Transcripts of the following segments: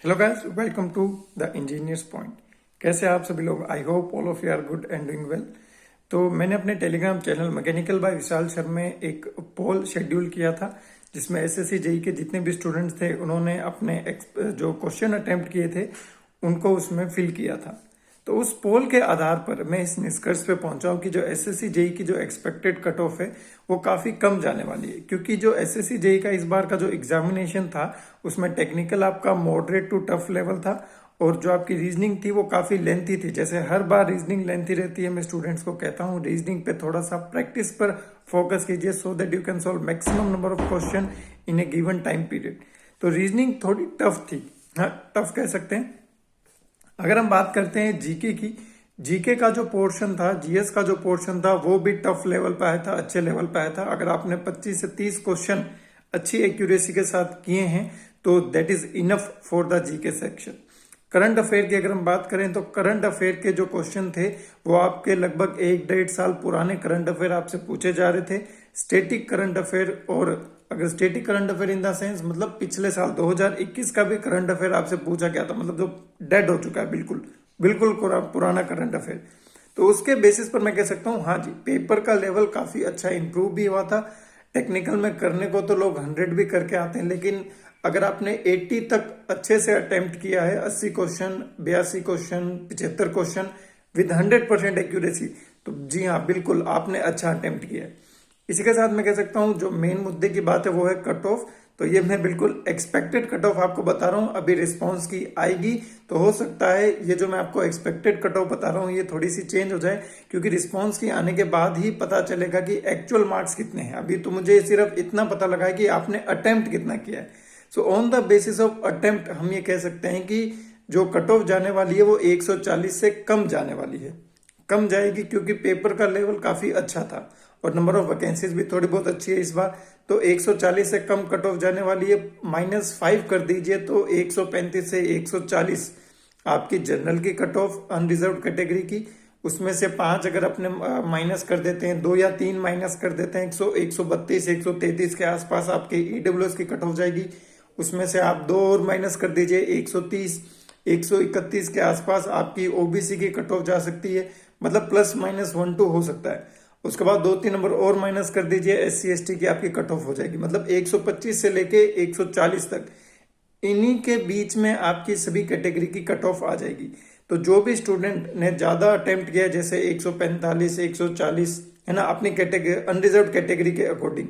Hello guys, welcome to the engineers point. कैसे आप सभी लोग? I hope all of you are good and doing well. तो मैंने अपने Telegram channel mechanical by Vishal sir में एक पोल शेड्यूल किया था, जिसमें एसएससी जेई के जितने भी स्टूडेंट्स थे उन्होंने अपने जो क्वेश्चन अटेम्प्ट किए थे उनको उसमें फिल किया था। तो उस पोल के आधार पर मैं इस निष्कर्ष पे पहुंचा हूं कि जो एसएससी जेई की जो एक्सपेक्टेड कट ऑफ है वो काफी कम जाने वाली है, क्योंकि जो एसएससी जेई का इस बार का जो एग्जामिनेशन था उसमें टेक्निकल आपका मॉडरेट टू टफ लेवल था और जो आपकी रीजनिंग थी वो काफी लेंथी थी। जैसे हर बार रीजनिंग लेंथी रहती है, मैं स्टूडेंट्स को कहता हूँ रीजनिंग पे थोड़ा सा प्रैक्टिस पर फोकस कीजिए so that you can solve maximum number of question in A given time period. तो रीजनिंग थोड़ी टफ थी, हाँ टफ कह सकते हैं। अगर हम बात करते हैं जीके की, जीके का जो पोर्शन था, जीएस का जो पोर्शन था वो भी टफ लेवल पे आया था, अच्छे लेवल पे आया था। अगर आपने 25 से 30 क्वेश्चन अच्छी एक्यूरेसी के साथ किए हैं तो that is enough for the GK section. Current affair की अगर हम बात करें तो करंट अफेयर के जो क्वेश्चन थे वो आपके लगभग 1-1.5 साल पुराने करंट अफेयर आपसे पूछे जा रहे थे। स्टेटिक करंट अफेयर, और अगर static current affair in the sense मतलब पिछले साल 2021 का भी करंट अफेयर आपसे पूछा गया था, मतलब जो डेड हो चुका है, बिल्कुल बिल्कुल पुराना करंट अफेयर। तो उसके बेसिस पर मैं कह सकता हूँ हाँ जी, पेपर का लेवल काफी अच्छा इंप्रूव भी हुआ था। टेक्निकल में करने को तो लोग 100 भी करके आते हैं, लेकिन अगर आपने 80 तक अच्छे से अटेम्प्ट किया है, 80 question, 82 question, 75 question with 100% accuracy, तो जी हाँ बिल्कुल आपने अच्छा अटेम्प्ट किया है। इसी के साथ मैं कह सकता हूँ जो मेन मुद्दे की बात है वो है कट ऑफ। तो ये मैं बिल्कुल एक्सपेक्टेड कट ऑफ आपको बता रहा हूँ, अभी रिस्पांस की आएगी तो हो सकता है ये जो मैं आपको एक्सपेक्टेड कट ऑफ बता रहा हूँ ये थोड़ी सी चेंज हो जाए, क्योंकि रिस्पांस की आने के बाद ही पता चलेगा कि एक्चुअल मार्क्स कितने हैं। अभी तो मुझे सिर्फ इतना पता लगा है कि आपने अटेम्प्ट कितना किया है। So on the basis of attempt हम ये कह सकते हैं कि जो कट ऑफ जाने वाली है वो 140 से कम जाने वाली है, कम जाएगी, क्योंकि पेपर का लेवल काफी अच्छा था और नंबर ऑफ वैकेंसीज भी थोड़ी बहुत अच्छी है इस बार। तो 140 से कम कट ऑफ जाने वाली है, -5 कर दीजिए तो 135 से 140 आपकी जनरल की कट ऑफ अनरिजर्व कैटेगरी की। उसमें से 5 अगर अपने माइनस कर देते हैं, 2 या 3 माइनस कर देते हैं, 132 133 के आसपास आपके ईडब्ल्यूएस की कट ऑफ जाएगी। उसमें से आप 2 और माइनस कर दीजिए, 130 131 के आसपास आपकी ओबीसी की कट ऑफ जा सकती है, मतलब ±1-2 हो सकता है। उसके बाद 2-3 नंबर और माइनस कर दीजिए, एससी एसटी की आपकी कट ऑफ हो जाएगी, मतलब 125 से लेके 140 तक, इन्हीं के बीच में आपकी सभी कैटेगरी की कट ऑफ आ जाएगी। तो जो भी स्टूडेंट ने ज्यादा अटेम्प्ट किया, जैसे 145 140 है ना, अपनी कैटेगरी अनरिजर्व कैटेगरी के अकॉर्डिंग,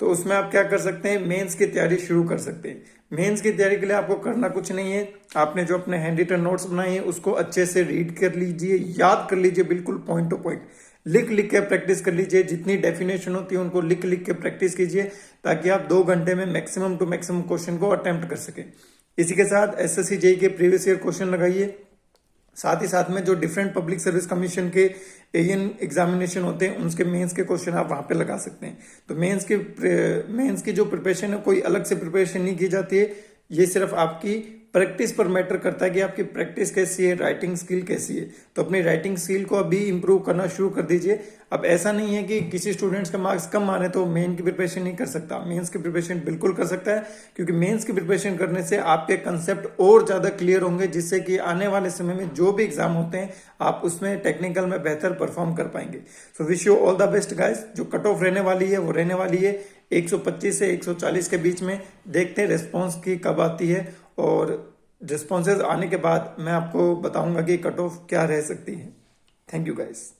तो उसमें आप क्या कर सकते हैं, मेंस की तैयारी शुरू कर सकते हैं। मेंस की तैयारी के लिए आपको करना कुछ नहीं है, आपने जो अपने हैंड रिटन नोट्स बनाए हैं उसको अच्छे से रीड कर लीजिए, याद कर लीजिए, बिल्कुल पॉइंट टू पॉइंट लिख लिख के प्रैक्टिस कर लीजिए। जितनी डेफिनेशन होती है उनको लिख लिख के प्रैक्टिस कीजिए, ताकि आप 2 घंटे में मैक्सिमम टू मैक्सिमम क्वेश्चन को अटेम्प्ट कर सके। इसी के साथ एसएससी जेई के प्रीवियस ईयर क्वेश्चन लगाइए, साथ ही साथ में जो डिफरेंट पब्लिक सर्विस कमीशन के एएन एग्जामिनेशन होते हैं उनके मेंस के क्वेश्चन आप वहां पे लगा सकते हैं। तो मेंस की जो प्रिपरेशन है कोई अलग से प्रिपरेशन नहीं की जाती है, ये सिर्फ आपकी प्रैक्टिस पर मैटर करता है कि आपकी प्रैक्टिस कैसी है, राइटिंग स्किल कैसी है। तो अपनी राइटिंग स्किल को अभी इंप्रूव करना शुरू कर दीजिए। अब ऐसा नहीं है कि किसी स्टूडेंट्स के मार्क्स कम आ रहे तो मेन की प्रिपरेशन नहीं कर सकता, मेंस की प्रिपरेशन बिल्कुल कर सकता है, क्योंकि मेंस की प्रिपरेशन करने से आपके कंसेप्ट और ज्यादा क्लियर होंगे, जिससे कि आने वाले समय में जो भी एग्जाम होते हैं आप उसमें टेक्निकल में बेहतर परफॉर्म कर पाएंगे। So wish you all the best guys. जो कट ऑफ रहने वाली है वो रहने वाली है 125 से 140 के बीच में। देखते हैं रिस्पॉन्स की कब आती है, और रिस्पॉन्सेज आने के बाद मैं आपको बताऊंगा कि कट ऑफ क्या रह सकती है। Thank you guys.